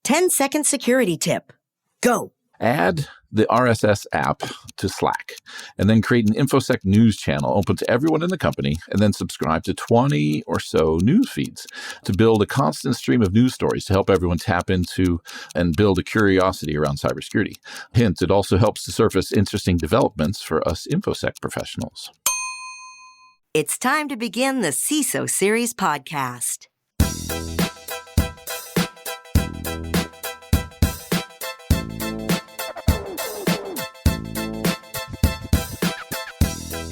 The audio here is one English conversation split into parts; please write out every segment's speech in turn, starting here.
10-second security tip. Go. Add the RSS app to Slack, and then create an InfoSec news channel open to everyone in the company, and then subscribe to 20 or so news feeds to build a constant stream of news stories to help everyone tap into and build a curiosity around cybersecurity. Hint, it also helps to surface interesting developments for us InfoSec professionals. It's time to begin the CISO Series podcast.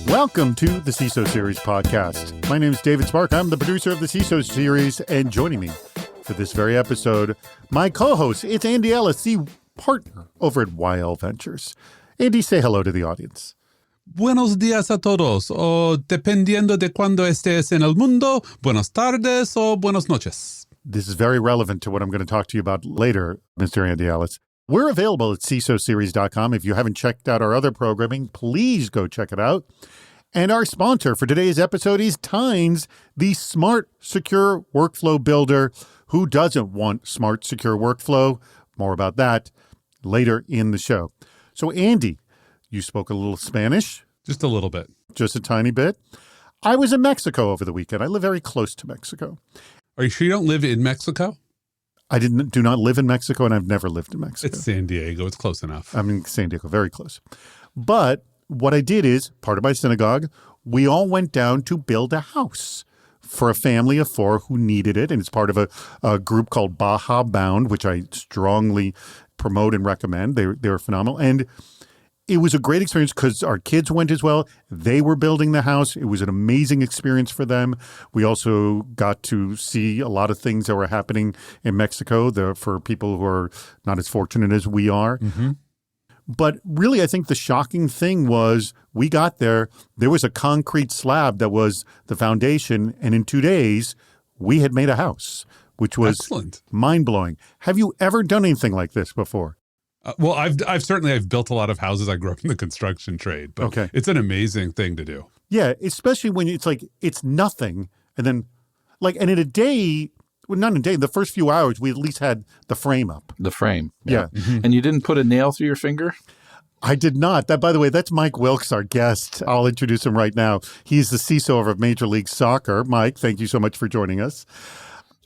Welcome to the CISO Series podcast. My name is David Spark. I'm the producer of the CISO Series, and joining me for this very episode, my co-host, it's Andy Ellis, the partner over at YL Ventures. Andy, say hello to the audience. Buenos días a todos, o dependiendo de cuando estés en el mundo, buenas tardes o buenas noches. This is very relevant to what I'm going to talk to you about later, Mr. Andy Ellis. We're available at CISOSeries.com. If you haven't checked out our other programming, please go check it out. And our sponsor for today's episode is Tynes, the smart, secure workflow builder. Who doesn't want smart, secure workflow? More about that later in the show. So, Andy, you spoke a little Spanish. Just a little bit. Just a tiny bit. I was in Mexico over the weekend. I live very close to Mexico. Are you sure you don't live in Mexico? I do not live in Mexico, and I've never lived in Mexico. It's San Diego. It's close enough. I'm in San Diego, very close. But what I did is, part of my synagogue, we all went down to build a house for a family of 4 who needed it. And it's part of a group called Baja Bound, which I strongly promote and recommend. They were phenomenal. And it was a great experience because our kids went as well. They were building the house. It was an amazing experience for them. We also got to see a lot of things that were happening in Mexico for people who are not as fortunate as we are. Mm-hmm. But really, I think the shocking thing was we got there. There was a concrete slab that was the foundation. And in 2 days, we had made a house, which was excellent. Mind-blowing. Have you ever done anything like this before? Well, I've certainly built a lot of houses. I grew up in the construction trade, but okay. It's an amazing thing to do. Yeah, especially when it's like, it's nothing. And then and in a day, well, not in a day, the first few hours, we at least had the frame up. The frame. Yeah. Mm-hmm. And you didn't put a nail through your finger? I did not. That, by the way, that's Mike Wilkes, our guest. I'll introduce him right now. He's the CISO of Major League Soccer. Mike, thank you so much for joining us.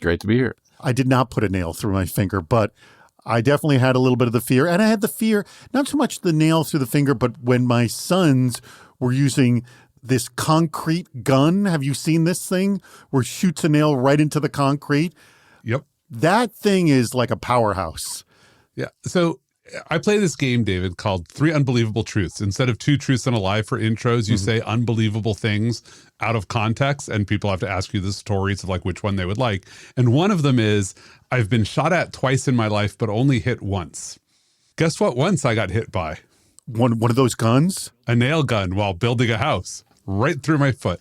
Great to be here. I did not put a nail through my finger, but I definitely had a little bit of the fear. And I had the fear, not so much the nail through the finger, but when my sons were using this concrete gun. Have you seen this thing where it shoots a nail right into the concrete? Yep. That thing is like a powerhouse. Yeah. So I play this game, David, called 3 Unbelievable Truths. Instead of 2 truths and a lie for intros, you say unbelievable things out of context, and people have to ask you the stories of like which one they would like. And one of them is, I've been shot at twice in my life, but only hit once. Guess what? Once I got hit by one of those guns? A nail gun while building a house right through my foot.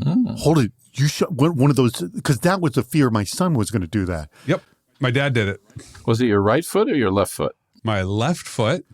Hold it. You shot one of those, because that was the fear my son was going to do that. Yep. My dad did it. Was it your right foot or your left foot? My left foot.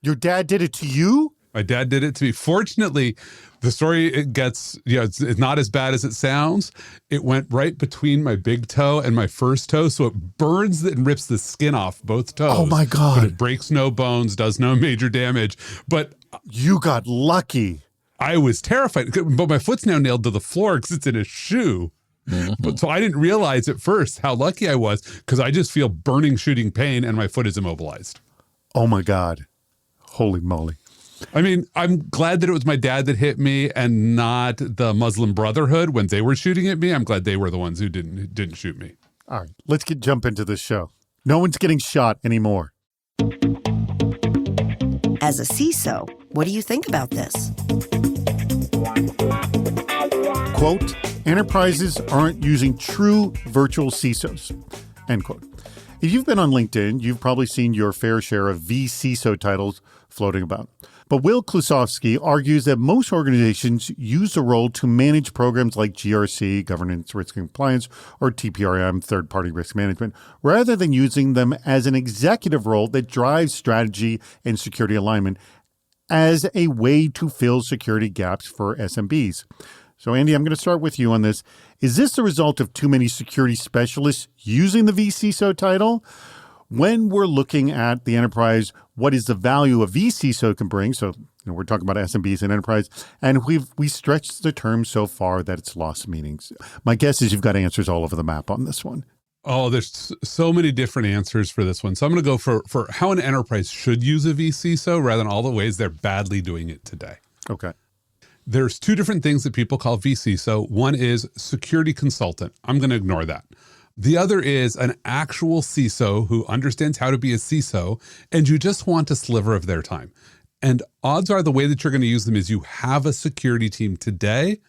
Your dad did it to you? My dad did it to me. Fortunately, the story, it gets, it's not as bad as it sounds. It went right between my big toe and my first toe, so it burns and rips the skin off both toes. Oh, my God. But it breaks no bones, does no major damage. But you got lucky. I was terrified, but my foot's now nailed to the floor because it's in a shoe. Mm-hmm. But so I didn't realize at first how lucky I was, because I just feel burning, shooting pain, and my foot is immobilized. Oh, my God. Holy moly. I mean, I'm glad that it was my dad that hit me and not the Muslim Brotherhood when they were shooting at me. I'm glad they were the ones who didn't shoot me. All right, let's jump into this show. No one's getting shot anymore. As a CISO, what do you think about this? Quote, enterprises aren't using true virtual CISOs, end quote. If you've been on LinkedIn, you've probably seen your fair share of vCISO titles floating about. But Will Klusovsky argues that most organizations use the role to manage programs like GRC, Governance, Risk and Compliance, or TPRM, Third-Party Risk Management, rather than using them as an executive role that drives strategy and security alignment as a way to fill security gaps for SMBs. So, Andy, I'm going to start with you on this. Is this the result of too many security specialists using the vCISO title? When we're looking at the enterprise, what is the value a vCISO can bring? So we're talking about SMBs and enterprise, and we stretched the term so far that it's lost meanings. My guess is you've got answers all over the map on this one. Oh, there's so many different answers for this one. So I'm going to go for how an enterprise should use a vCISO rather than all the ways they're badly doing it today. Okay. There's two different things that people call vCISO. One is security consultant. I'm going to ignore that. The other is an actual CISO who understands how to be a CISO, and you just want a sliver of their time. And odds are the way that you're going to use them is you have a security team today,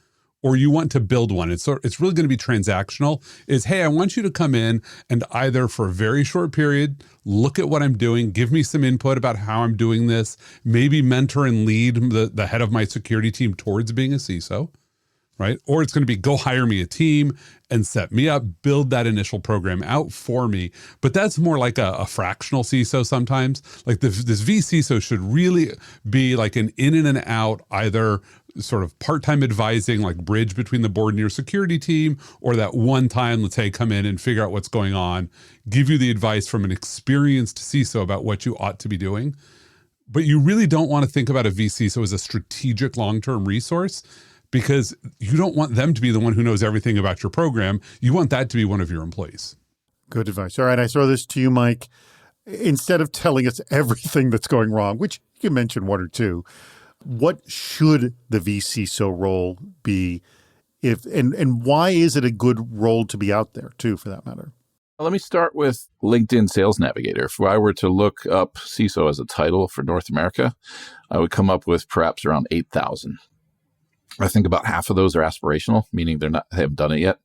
or you want to build one. It's really going to be transactional, is, hey, I want you to come in and either for a very short period, look at what I'm doing, give me some input about how I'm doing this, maybe mentor and lead the head of my security team towards being a CISO, right? Or it's going to be go hire me a team and set me up, build that initial program out for me. But that's more like a fractional CISO sometimes. Like this vCISO should really be like an in and an out, either sort of part-time advising, like bridge between the board and your security team, or that one time, let's say, come in and figure out what's going on, give you the advice from an experienced CISO about what you ought to be doing. But you really don't want to think about a vCISO as a strategic long-term resource, because you don't want them to be the one who knows everything about your program. You want that to be one of your employees. Good advice. All right, I throw this to you, Mike. Instead of telling us everything that's going wrong, which you can mention one or two, what should the vCISO role be, and why is it a good role to be out there too, for that matter? Let me start with LinkedIn Sales Navigator. If I were to look up CISO as a title for North America, I would come up with perhaps around 8,000. I think about half of those are aspirational, meaning they haven't done it yet.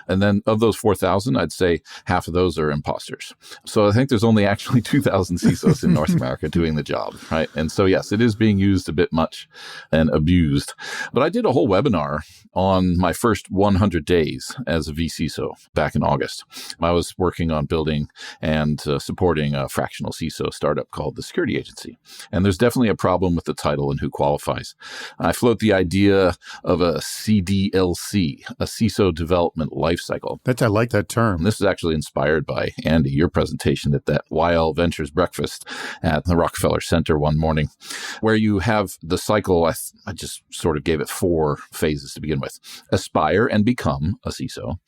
And then of those 4,000, I'd say half of those are imposters. So I think there's only actually 2,000 CISOs in North America doing the job, right? And so, yes, it is being used a bit much and abused. But I did a whole webinar on my first 100 days as a vCISO back in August. I was working on building and supporting a fractional CISO startup called the Security Agency. And there's definitely a problem with the title and who qualifies. I float the idea of a CDLC, a CISO development lifecycle. I like that term. And this is actually inspired by, Andy, your presentation at that YL Ventures breakfast at the Rockefeller Center one morning, where you have the cycle. I just sort of gave it 4 phases to begin with. Aspire and become a CISO,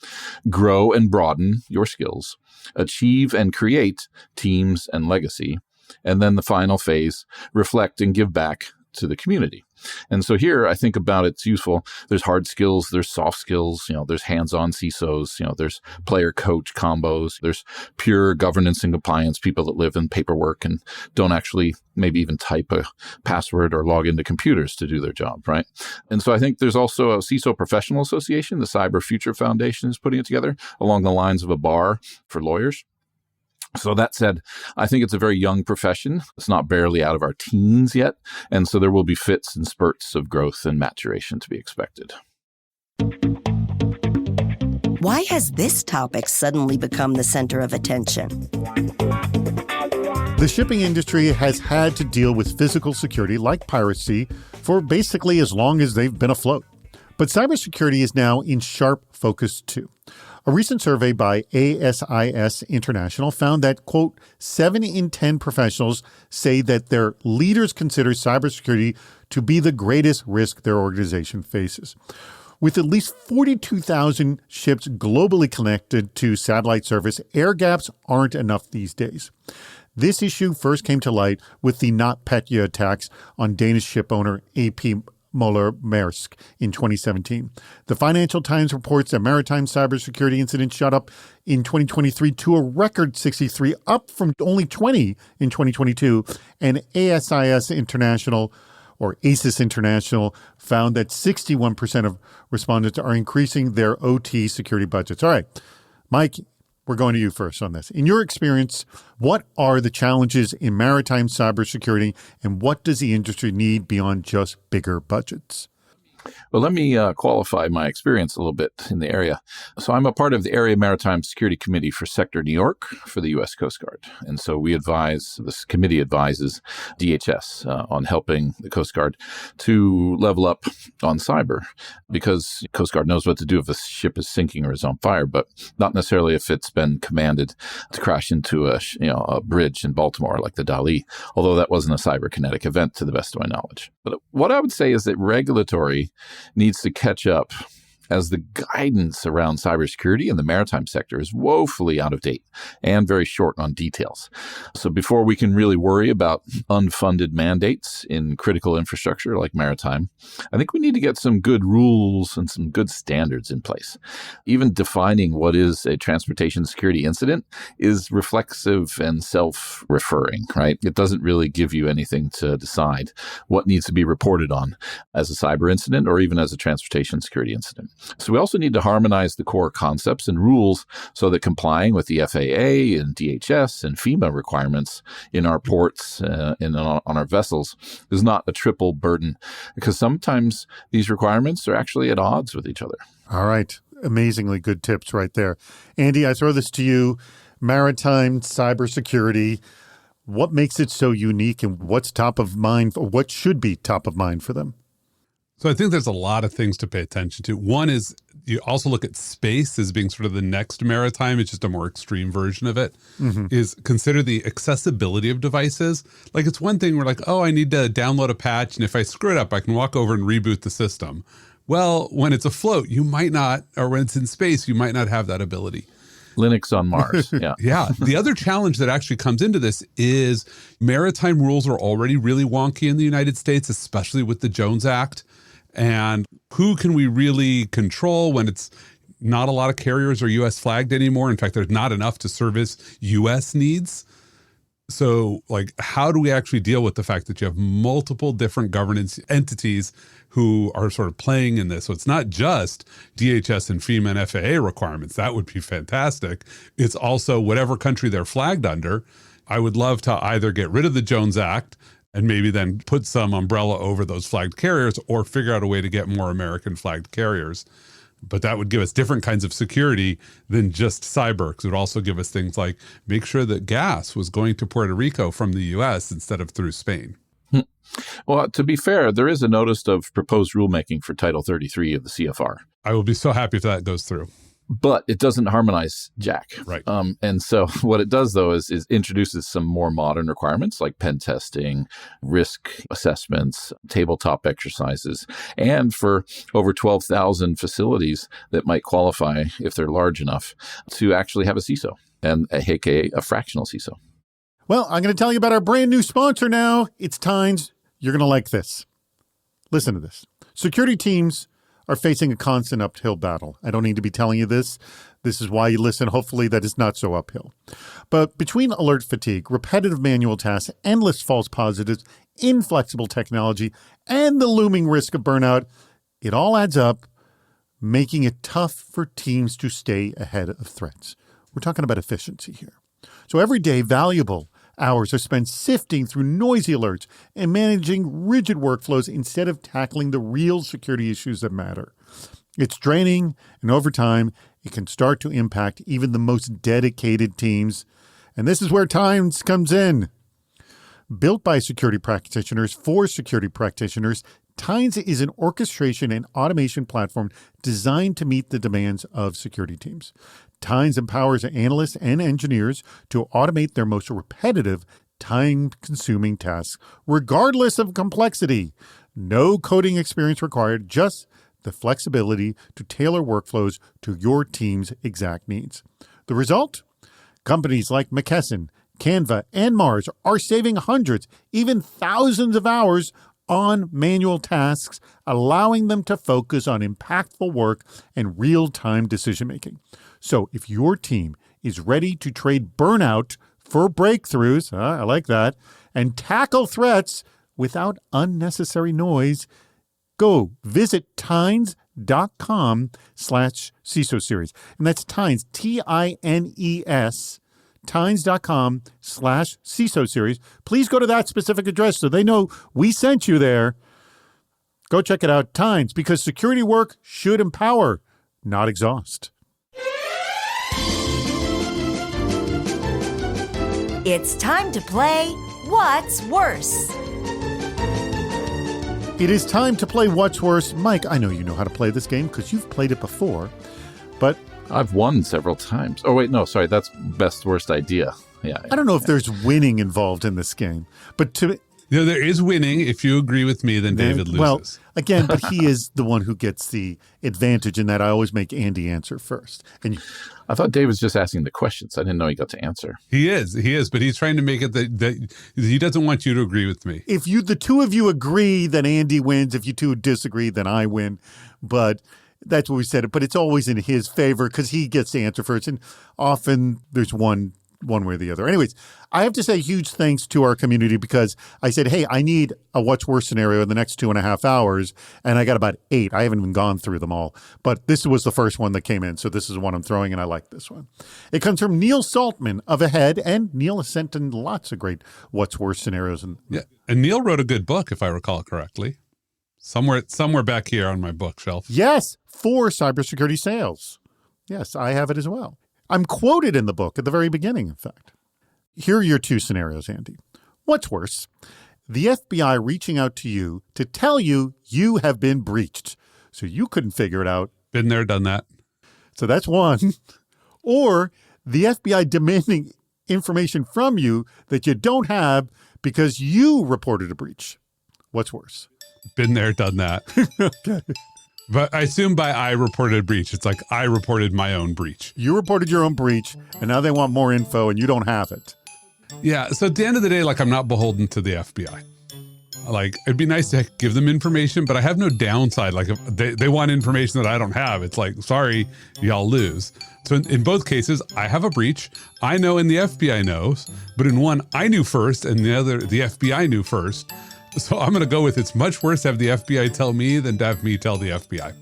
grow and broaden your skills, achieve and create teams and legacy, and then the final phase, reflect and give back to the community. And so here I think about it's useful. There's hard skills, there's soft skills, there's hands-on CISOs, there's player coach combos, there's pure governance and compliance, people that live in paperwork and don't actually maybe even type a password or log into computers to do their job, right? And so I think there's also a CISO Professional Association, the Cyber Future Foundation is putting it together along the lines of a bar for lawyers. So that said, I think it's a very young profession. It's not barely out of our teens yet. And so there will be fits and spurts of growth and maturation to be expected. Why has this topic suddenly become the center of attention? The shipping industry has had to deal with physical security like piracy for basically as long as they've been afloat. But cybersecurity is now in sharp focus too. A recent survey by ASIS International found that, quote, 7 in 10 professionals say that their leaders consider cybersecurity to be the greatest risk their organization faces. With at least 42,000 ships globally connected to satellite service, air gaps aren't enough these days. This issue first came to light with the NotPetya attacks on Danish ship owner AP Møller-Mærsk in 2017. The Financial Times reports that maritime cybersecurity incidents shot up in 2023 to a record 63, up from only 20 in 2022. And ASIS International, or ASIS International, found that 61% of respondents are increasing their OT security budgets. All right, Mike, we're going to you first on this. In your experience, what are the challenges in maritime cybersecurity, and what does the industry need beyond just bigger budgets? Well, let me qualify my experience a little bit in the area. So I'm a part of the Area Maritime Security Committee for Sector New York for the U.S. Coast Guard. And so this committee advises DHS on helping the Coast Guard to level up on cyber, because Coast Guard knows what to do if a ship is sinking or is on fire, but not necessarily if it's been commanded to crash into a bridge in Baltimore like the Dali, although that wasn't a cyberkinetic event to the best of my knowledge. But what I would say is that regulatory needs to catch up, as the guidance around cybersecurity in the maritime sector is woefully out of date and very short on details. So before we can really worry about unfunded mandates in critical infrastructure like maritime, I think we need to get some good rules and some good standards in place. Even defining what is a transportation security incident is reflexive and self-referring, right? It doesn't really give you anything to decide what needs to be reported on as a cyber incident or even as a transportation security incident. So we also need to harmonize the core concepts and rules so that complying with the FAA and DHS and FEMA requirements in our ports and on our vessels is not a triple burden, because sometimes these requirements are actually at odds with each other. All right. Amazingly good tips right there. Andy, I throw this to you. Maritime cybersecurity, what makes it so unique, and what's top of mind, or what should be top of mind for them? So I think there's a lot of things to pay attention to. One is you also look at space as being sort of the next maritime. It's just a more extreme version of it. Is consider the accessibility of devices. Like, it's one thing we're like, oh, I need to download a patch, and if I screw it up, I can walk over and reboot the system. Well, when it's afloat, you might not, or when it's in space, you might not have that ability. Linux on Mars. Yeah. Yeah. The other challenge that actually comes into this is maritime rules are already really wonky in the United States, especially with the Jones Act. And who can we really control when it's not a lot of carriers are U.S. flagged anymore? In fact, there's not enough to service U.S. needs. So, like, how do we actually deal with the fact that you have multiple different governance entities who are sort of playing in this? So it's not just DHS and FEMA and FAA requirements. That would be fantastic. It's also whatever country they're flagged under. I would love to either get rid of the Jones Act and maybe then put some umbrella over those flagged carriers, or figure out a way to get more American flagged carriers. But that would give us different kinds of security than just cyber, because it would also give us things like make sure that gas was going to Puerto Rico from the U.S. instead of through Spain. Well, to be fair, there is a notice of proposed rulemaking for Title 33 of the CFR. I will be so happy if that goes through. But it doesn't harmonize Jack. Right. And so what it does, though, is introduces some more modern requirements like pen testing, risk assessments, tabletop exercises, and for over 12,000 facilities that might qualify, if they're large enough, to actually have a CISO, and aka a fractional CISO. Well, I'm going to tell you about our brand new sponsor now. It's Tynes. You're going to like this. Listen to this. Security teams are facing a constant uphill battle. I don't need to be telling you this. This is why you listen. Hopefully that is not so uphill. But between alert fatigue, repetitive manual tasks, endless false positives, inflexible technology, and the looming risk of burnout, it all adds up, making it tough for teams to stay ahead of threats. We're talking about efficiency here. So every day, valuable hours are spent sifting through noisy alerts and managing rigid workflows instead of tackling the real security issues that matter. It's draining, and over time, it can start to impact even the most dedicated teams. And this is where Tynes comes in. Built by security practitioners for security practitioners, Tynes is an orchestration and automation platform designed to meet the demands of security teams. Tynes empowers analysts and engineers to automate their most repetitive, time-consuming tasks, regardless of complexity. No coding experience required, just the flexibility to tailor workflows to your team's exact needs. The result? Companies like McKesson, Canva, and Mars are saving hundreds, even thousands of hours on manual tasks, allowing them to focus on impactful work and real-time decision-making. So if your team is ready to trade burnout for breakthroughs, I like that, and tackle threats without unnecessary noise, go visit Tynes.com/CISO Series. And that's Tynes, Tines, Tynes.com/CISO Series. Please go to that specific address so they know we sent you there. Go check it out, Tines, because security work should empower, not exhaust. It's time to play What's Worse? It is time to play What's Worse. Mike, I know you know how to play this game because you've played it before, but I've won several times. Oh, wait, no, sorry. That's best, worst idea. Yeah. I don't know if there's winning involved in this game, but There is winning. If you agree with me, then David loses. Well, again, but he is the one who gets the advantage in that I always make Andy answer first. And I thought Dave was just asking the questions. I didn't know he got to answer. He is, but he's trying to make it that he doesn't want you to agree with me. If the two of you agree, then Andy wins. If you two disagree, then I win. But that's what we said. But it's always in his favor because he gets to answer first. And often there's one way or the other. Anyways, I have to say huge thanks to our community because I said, hey, I need a what's worse scenario in the next 2.5 hours. And I got about 8. I haven't even gone through them all. But this was the first one that came in. So this is one I'm throwing, and I like this one. It comes from Neil Saltman of Ahead. And Neil has sent in lots of great what's worse scenarios. And Neil wrote a good book, if I recall correctly. Somewhere back here on my bookshelf. Yes, for cybersecurity sales. Yes, I have it as well. I'm quoted in the book at the very beginning, in fact. Here are your 2 scenarios, Andy. What's worse? The FBI reaching out to you to tell you you have been breached, so you couldn't figure it out. Been there, done that. So that's one. Or the FBI demanding information from you that you don't have because you reported a breach. What's worse? Been there, done that. Okay. But I assume by I reported a breach, it's like I reported my own breach. You reported your own breach, and now they want more info, and you don't have it. Yeah, so at the end of the day, like, I'm not beholden to the FBI. Like, it'd be nice to give them information, but I have no downside. Like, if they want information that I don't have, it's like, sorry, y'all lose. So in both cases, I have a breach. I know and the FBI knows, but in one, I knew first, and the other, the FBI knew first. So I'm going to go with it's much worse to have the FBI tell me than to have me tell the FBI.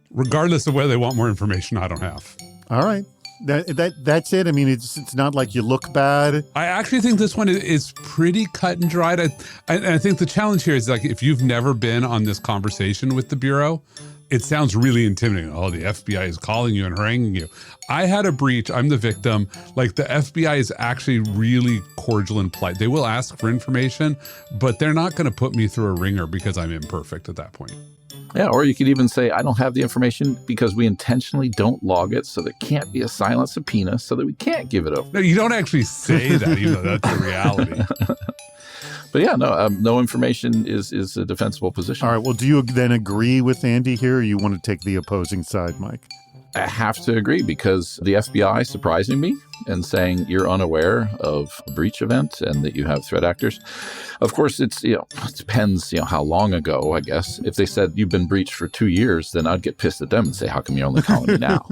Regardless of whether they want more information I don't have. All right. That's it. I mean, it's not like you look bad. I actually think this one is pretty cut and dried. I think the challenge here is, like, if you've never been on this conversation with the Bureau, it sounds really intimidating. Oh, the FBI is calling you and haranguing you. I had a breach. I'm the victim. Like, the FBI is actually really cordial and polite. They will ask for information, but they're not going to put me through a ringer because I'm imperfect at that point. Yeah, or you could even say, I don't have the information because we intentionally don't log it, so there can't be a silent subpoena so that we can't give it over. No, you don't actually say that, even though that's the reality. But yeah, no information is a defensible position. All right. Well, do you then agree with Andy here, or you want to take the opposing side, Mike? I have to agree because the FBI surprising me and saying you're unaware of a breach event and that you have threat actors. Of course, it depends, how long ago, I guess. If they said you've been breached for 2 years, then I'd get pissed at them and say, how come you're only calling me now?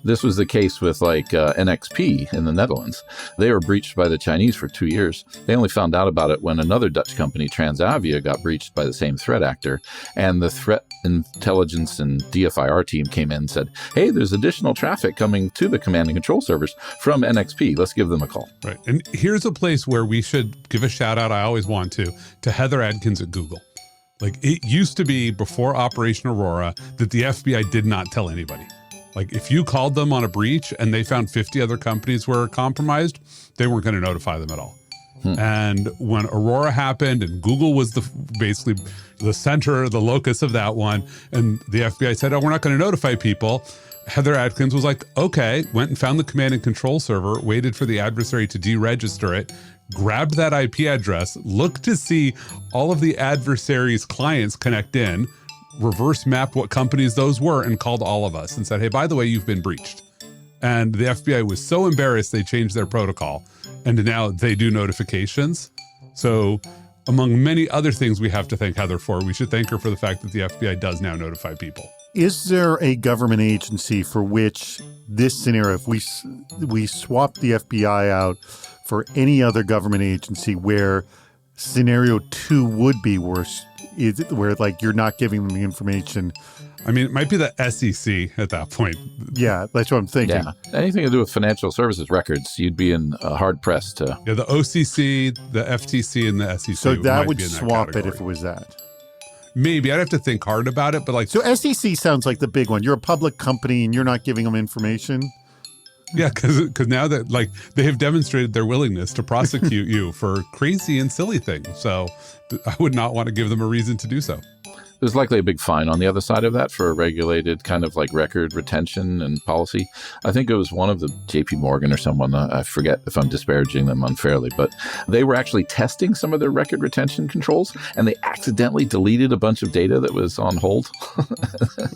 This was the case with NXP in the Netherlands. They were breached by the Chinese for 2 years. They only found out about it when another Dutch company, Transavia, got breached by the same threat actor. And the threat intelligence and DFIR team came in and said, hey, there's additional traffic coming to the command and control servers from NXP. Let's give them a call. Right. And here's a place where we should give a shout out, I always want to Heather Adkins at Google. Like, it used to be before Operation Aurora that the FBI did not tell anybody. Like, if you called them on a breach and they found 50 other companies were compromised, they weren't going to notify them at all. And when Aurora happened and Google was basically the center, the locus of that one, and the FBI said, oh, we're not going to notify people, Heather Adkins was like, okay, went and found the command and control server, waited for the adversary to deregister it, grabbed that IP address, looked to see all of the adversary's clients connect in, reverse mapped what companies those were, and called all of us and said, hey, by the way, you've been breached. And the FBI was so embarrassed they changed their protocol. And now they do notifications. So among many other things we have to thank Heather for, we should thank her for the fact that the FBI does now notify people. Is there a government agency for which this scenario, if we swap the FBI out for any other government agency where scenario 2 would be worse, is it where, like, you're not giving them the information? I mean, it might be the SEC at that point. Yeah, that's what I'm thinking. Yeah. Anything to do with financial services records, you'd be in hard press to. Yeah, the OCC, the FTC, and the SEC. So that might would be in swap it category. if it was that. Maybe. I'd have to think hard about it, but like... So SEC sounds like the big one. You're a public company and you're not giving them information. Yeah, because now that like they have demonstrated their willingness to prosecute you for crazy and silly things. So I would not want to give them a reason to do so. There's likely a big fine on the other side of that for a regulated kind of like record retention and policy. I think it was one of the JP Morgan or someone, I forget if I'm disparaging them unfairly, but they were actually testing some of their record retention controls and they accidentally deleted a bunch of data that was on hold.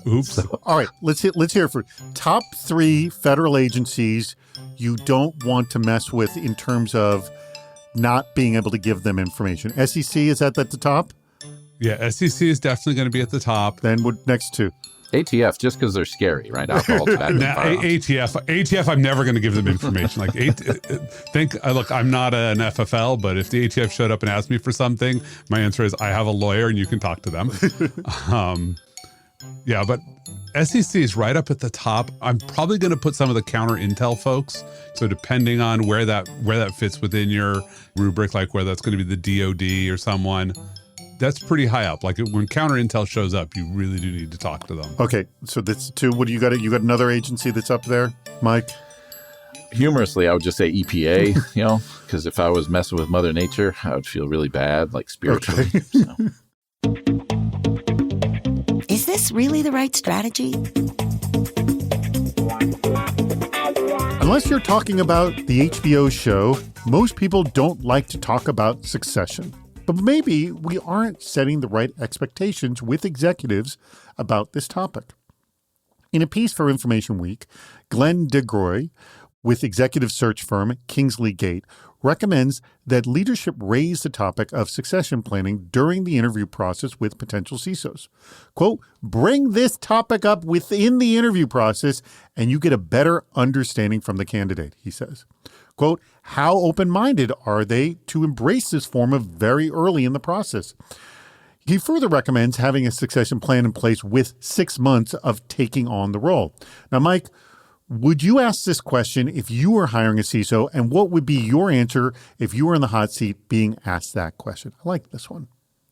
Oops. So, all right, let's hear for top 3 federal agencies you don't want to mess with in terms of not being able to give them information. SEC, is that at the top? Yeah, SEC is definitely going to be at the top. Then what next to? ATF, just because they're scary, right? Alcohol, tobacco, ATF, I'm never going to give them information. Like, look, I'm not an FFL, but if the ATF showed up and asked me for something, my answer is I have a lawyer and you can talk to them. Yeah, but SEC is right up at the top. I'm probably going to put some of the counter intel folks. So depending on where that fits within your rubric, like where that's going to be the DOD or someone. That's pretty high up. Like when counter intel shows up, you really do need to talk to them. Okay, so that's 2. What do you got? You got another agency that's up there, Mike? Humorously, I would just say EPA, because if I was messing with Mother Nature, I would feel really bad, like spiritually. Okay. So. Is this really the right strategy? Unless you're talking about the HBO show, most people don't like to talk about Succession. But maybe we aren't setting the right expectations with executives about this topic. In a piece for Information Week, Glenn DeGroy with executive search firm Kingsley Gate recommends that leadership raise the topic of succession planning during the interview process with potential CISOs. Quote, bring this topic up within the interview process and you get a better understanding from the candidate, he says. Quote, how open-minded are they to embrace this form of very early in the process? He further recommends having a succession plan in place with 6 months of taking on the role. Now, Mike, would you ask this question if you were hiring a CISO, and what would be your answer if you were in the hot seat being asked that question? I like this one.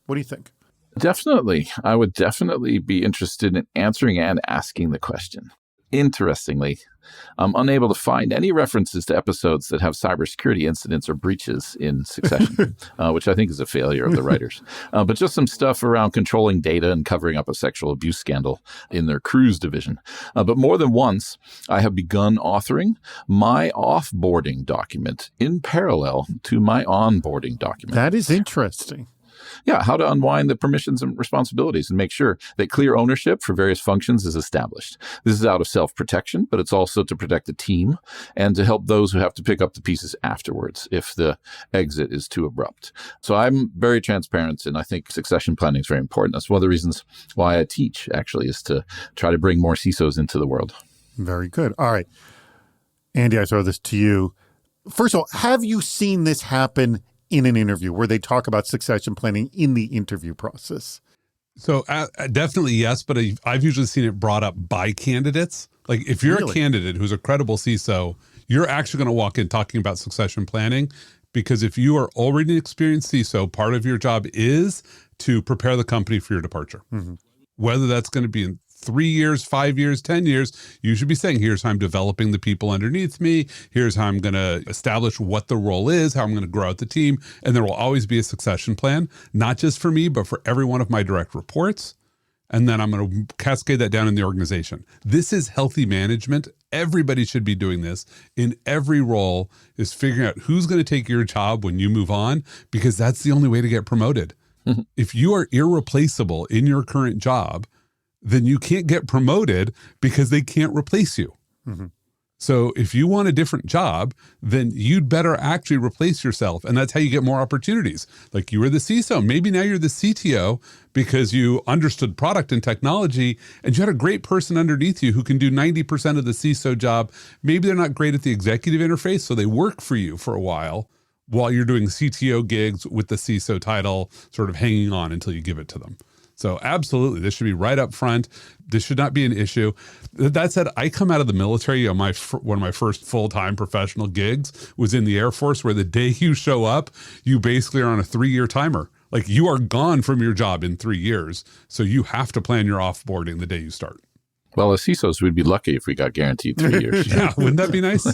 What do you think? Definitely. I would definitely be interested in answering and asking the question. Interestingly, I'm unable to find any references to episodes that have cybersecurity incidents or breaches in Succession, which I think is a failure of the writers. But just some stuff around controlling data and covering up a sexual abuse scandal in their cruise division. But more than once, I have begun authoring my offboarding document in parallel to my onboarding document. That is interesting. Yeah, how to unwind the permissions and responsibilities and make sure that clear ownership for various functions is established. This is out of self-protection, but it's also to protect the team and to help those who have to pick up the pieces afterwards if the exit is too abrupt. So I'm very transparent, and I think succession planning is very important. That's one of the reasons why I teach, actually, is to try to bring more CISOs into the world. Very good. All right. Andy, I throw this to you. First of all, have you seen this happen in an interview where they talk about succession planning in the interview process? So definitely yes, but I've usually seen it brought up by candidates. Like if you're a candidate who's a credible CISO, you're actually going to walk in talking about succession planning, because if you are already an experienced CISO, part of your job is to prepare the company for your departure. Mm-hmm. Whether that's going to be in 3 years, 5 years, 10 years, you should be saying, here's how I'm developing the people underneath me. Here's how I'm going to establish what the role is, how I'm going to grow out the team. And there will always be a succession plan, not just for me, but for every one of my direct reports. And then I'm going to cascade that down in the organization. This is healthy management. Everybody should be doing this in every role, is figuring out who's going to take your job when you move on, because that's the only way to get promoted. Mm-hmm. If you are irreplaceable in your current job, then you can't get promoted because they can't replace you. Mm-hmm. So if you want a different job, then you'd better actually replace yourself. And that's how you get more opportunities. Like you were the CISO. Maybe now you're the CTO because you understood product and technology and you had a great person underneath you who can do 90% of the CISO job. Maybe they're not great at the executive interface, so they work for you for a while you're doing CTO gigs with the CISO title sort of hanging on until you give it to them. So absolutely, this should be right up front. This should not be an issue. That said, I come out of the military. One of my first full-time professional gigs was in the Air Force, where the day you show up, you basically are on a 3-year timer. Like you are gone from your job in 3 years. So you have to plan your offboarding the day you start. Well, as CISOs, we'd be lucky if we got guaranteed 3 years. Yeah, wouldn't that be nice?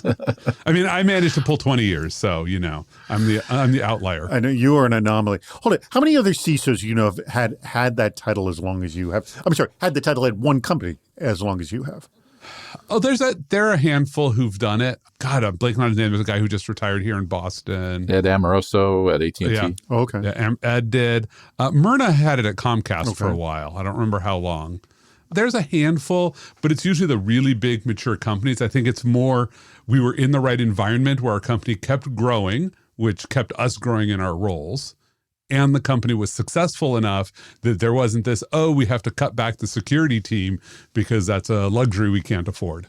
I mean, I managed to pull 20 years, so I'm the outlier. I know you are an anomaly. Hold it. How many other CISOs have had that title as long as you have? I'm sorry, had the title at one company as long as you have? Oh, there are a handful who've done it. God, I'm blanking on his name. There's a guy who just retired here in Boston. Ed Amoroso at AT&T. Yeah. Oh, okay. Yeah, Ed did. Myrna had it at Comcast for a while. I don't remember how long. There's a handful, but it's usually the really big mature companies. I think it's more we were in the right environment where our company kept growing, which kept us growing in our roles. And the company was successful enough that there wasn't this, we have to cut back the security team because that's a luxury we can't afford.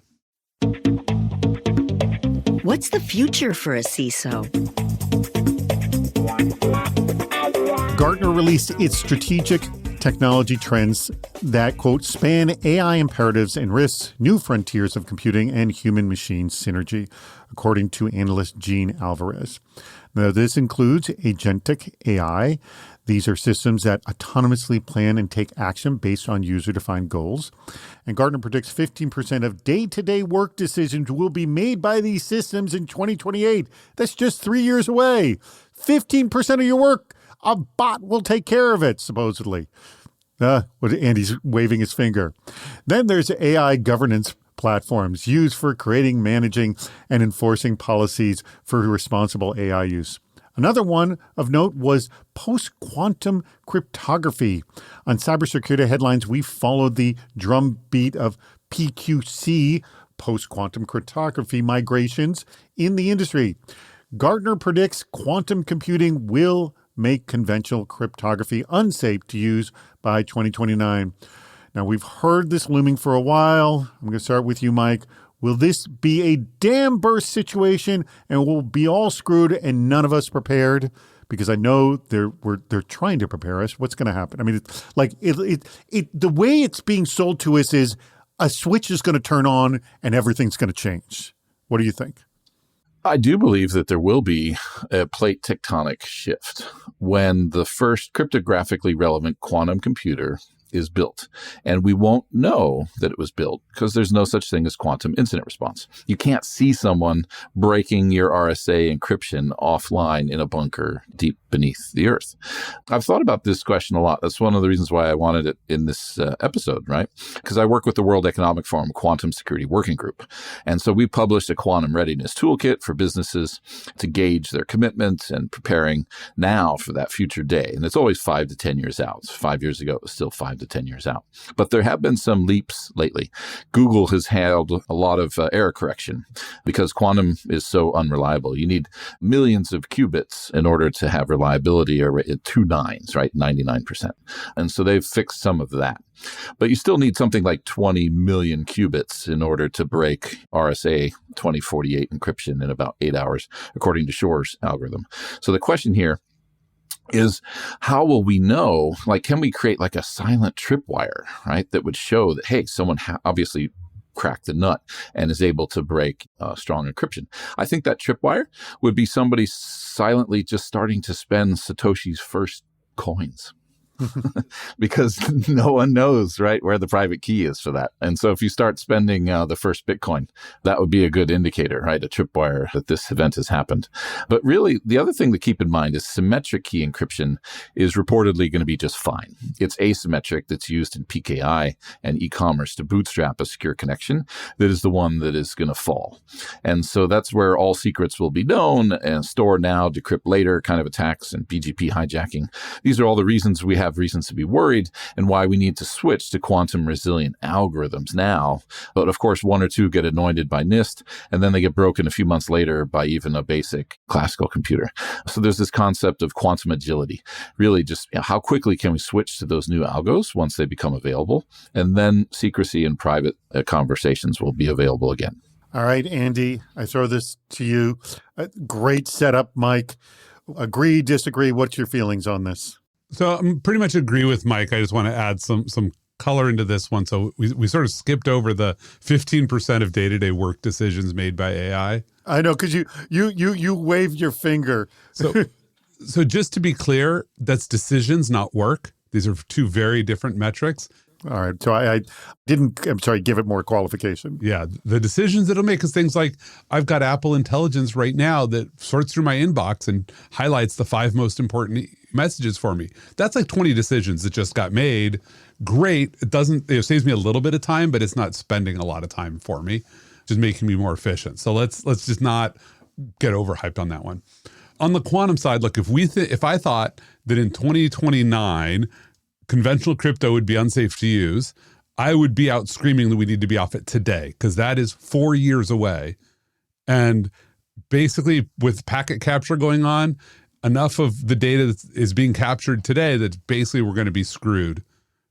What's the future for a CISO? Gartner released its strategic technology trends that, quote, span AI imperatives and risks new frontiers of computing and human-machine synergy, according to analyst Gene Alvarez. Now, this includes agentic AI. These are systems that autonomously plan and take action based on user-defined goals. And Gartner predicts 15% of day-to-day work decisions will be made by these systems in 2028. That's just 3 years away. 15% of your work, a bot will take care of it, supposedly. Andy's waving his finger. Then there's AI governance platforms used for creating, managing, and enforcing policies for responsible AI use. Another one of note was post-quantum cryptography. On cybersecurity headlines, we followed the drumbeat of PQC, post-quantum cryptography migrations in the industry. Gartner predicts quantum computing will make conventional cryptography unsafe to use by 2029. Now, we've heard this looming for a while. I'm going to start with you, Mike. Will this be a dam burst situation and we'll be all screwed and none of us prepared? Because I know they're trying to prepare us. What's going to happen? I mean, the way it's being sold to us is a switch is going to turn on and everything's going to change. What do you think? I do believe that there will be a plate tectonic shift when the first cryptographically relevant quantum computer is built. And we won't know that it was built because there's no such thing as quantum incident response. You can't see someone breaking your RSA encryption offline in a bunker deep beneath the earth. I've thought about this question a lot. That's one of the reasons why I wanted it in this episode, right? Because I work with the World Economic Forum Quantum Security Working Group. And so we published a quantum readiness toolkit for businesses to gauge their commitment and preparing now for that future day. And it's always 5 to 10 years out. 5 years ago, it was still 5 to 10 years out. But there have been some leaps lately. Google has had a lot of error correction because quantum is so unreliable. You need millions of qubits in order to have reliability or 2 nines, right? 99%. And so they've fixed some of that. But you still need something like 20 million qubits in order to break RSA 2048 encryption in about 8 hours, according to Shor's algorithm. So the question here is how will we know, like, can we create like a silent tripwire, right? That would show that, hey, someone obviously cracked the nut and is able to break strong encryption. I think that tripwire would be somebody silently just starting to spend Satoshi's first coins. Because no one knows, right, where the private key is for that. And so if you start spending the first Bitcoin, that would be a good indicator, right, a tripwire that this event has happened. But really, the other thing to keep in mind is symmetric key encryption is reportedly going to be just fine. It's asymmetric that's used in PKI and e-commerce to bootstrap a secure connection that is the one that is going to fall. And so that's where all secrets will be known and store now, decrypt later kind of attacks and BGP hijacking. These are all the reasons we have reasons to be worried and why we need to switch to quantum resilient algorithms now. But of course, 1 or 2 get anointed by NIST, and then they get broken a few months later by even a basic classical computer. So there's this concept of quantum agility. Really just how quickly can we switch to those new algos once they become available? And then secrecy and private conversations will be available again. All right, Andy, I throw this to you. Great setup, Mike. Agree, disagree? What's your feelings on this? So I pretty much agree with Mike. I just want to add some color into this one. So we sort of skipped over the 15% of day-to-day work decisions made by AI. I know, because you waved your finger. So just to be clear, that's decisions, not work. These are two very different metrics. All right. So I didn't, I'm sorry, give it more qualification. Yeah. The decisions it'll make is things like I've got Apple Intelligence right now that sorts through my inbox and highlights the 5 most important messages for me. That's like 20 decisions that just got made. Great. It doesn't, it saves me a little bit of time, but it's not spending a lot of time for me, just making me more efficient. So let's just not get overhyped on that one. On the quantum side, look, if I thought that in 2029, conventional crypto would be unsafe to use, I would be out screaming that we need to be off it today, because that is 4 years away. And basically with packet capture going on, enough of the data is being captured today that basically we're going to be screwed,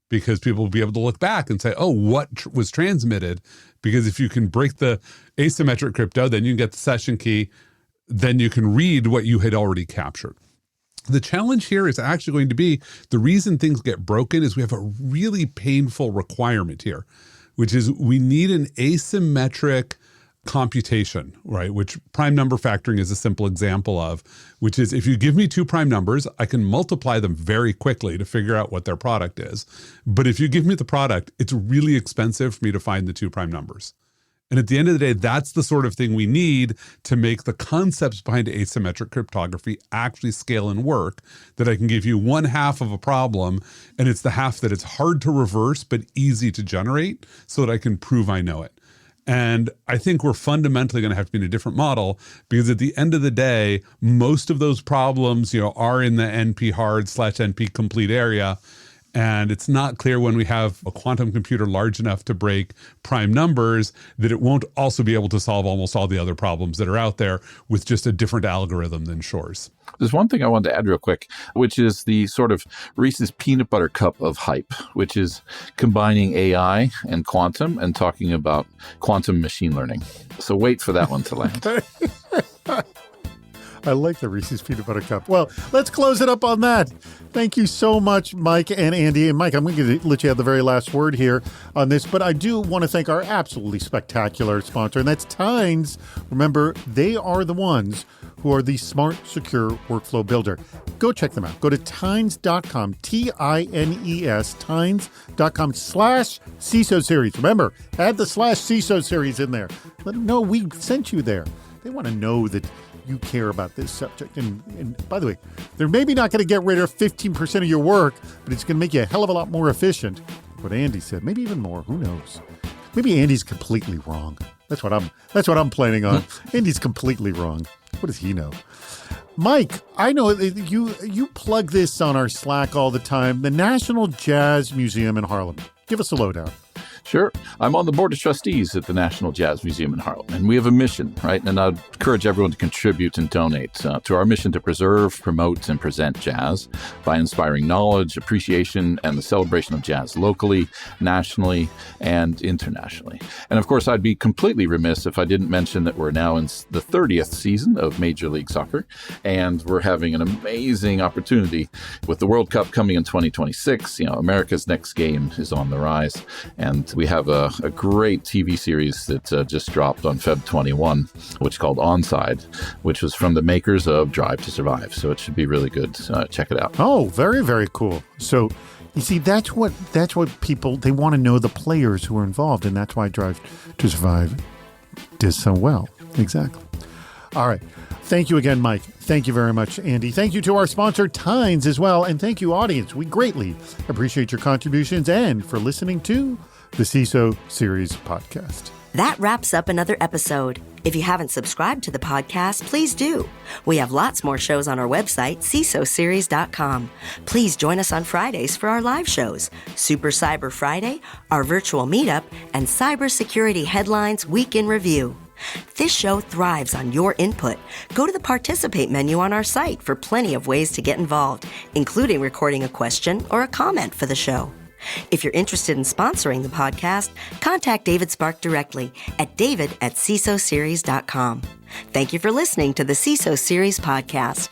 because people will be able to look back and say, oh, what was transmitted? Because if you can break the asymmetric crypto, then you can get the session key, then you can read what you had already captured. The challenge here is actually going to be the reason things get broken is we have a really painful requirement here, which is we need an asymmetric computation, right? Which prime number factoring is a simple example of, which is if you give me 2 prime numbers, I can multiply them very quickly to figure out what their product is. But if you give me the product, it's really expensive for me to find the 2 prime numbers. And at the end of the day, that's the sort of thing we need to make the concepts behind asymmetric cryptography actually scale and work, that I can give you 1/2 of a problem, and it's the half that it's hard to reverse but easy to generate so that I can prove I know it. And I think we're fundamentally going to have to be in a different model, because at the end of the day, most of those problems, are in the NP hard/NP complete area. And it's not clear when we have a quantum computer large enough to break prime numbers that it won't also be able to solve almost all the other problems that are out there with just a different algorithm than Shor's. There's one thing I wanted to add real quick, which is the sort of Reese's peanut butter cup of hype, which is combining AI and quantum and talking about quantum machine learning. So wait for that one to land. I like the Reese's Peanut Butter Cup. Well, let's close it up on that. Thank you so much, Mike and Andy. And Mike, I'm going to let you have the very last word here on this, but I do want to thank our absolutely spectacular sponsor, and that's Tynes. Remember, they are the ones who are the smart, secure workflow builder. Go check them out. Go to Tynes.com, Tines, Tynes.com/CISO Series. Remember, add the /CISO Series in there. Let them know we sent you there. They want to know that you care about this subject. And by the way, they're maybe not going to get rid of 15% of your work, but it's going to make you a hell of a lot more efficient. What Andy said, maybe even more. Who knows? Maybe Andy's completely wrong. That's what I'm planning on. Andy's completely wrong. What does he know? Mike, I know that you plug this on our Slack all the time. The National Jazz Museum in Harlem. Give us a lowdown. Sure. I'm on the board of trustees at the National Jazz Museum in Harlem, and we have a mission, right? And I'd encourage everyone to contribute and donate to our mission to preserve, promote, and present jazz by inspiring knowledge, appreciation, and the celebration of jazz locally, nationally, and internationally. And of course, I'd be completely remiss if I didn't mention that we're now in the 30th season of Major League Soccer, and we're having an amazing opportunity with the World Cup coming in 2026. America's next game is on the rise, and we have a great TV series that just dropped on Feb 21, which is called Onside, which was from the makers of Drive to Survive. So it should be really good. Check it out. Oh, very, very cool. So you see, that's what people, they want to know the players who are involved, and that's why Drive to Survive did so well. Exactly. All right. Thank you again, Mike. Thank you very much, Andy. Thank you to our sponsor, Tynes, as well. And thank you, audience. We greatly appreciate your contributions and for listening to the CISO Series podcast. That wraps up another episode. If you haven't subscribed to the podcast, please do. We have lots more shows on our website, CISOSeries.com. Please join us on Fridays for our live shows, Super Cyber Friday, our virtual meetup, and Cybersecurity Headlines Week in Review. This show thrives on your input. Go to the Participate menu on our site for plenty of ways to get involved, including recording a question or a comment for the show. If you're interested in sponsoring the podcast, contact David Spark directly at david@CISOSeries.com. Thank you for listening to the CISO Series podcast.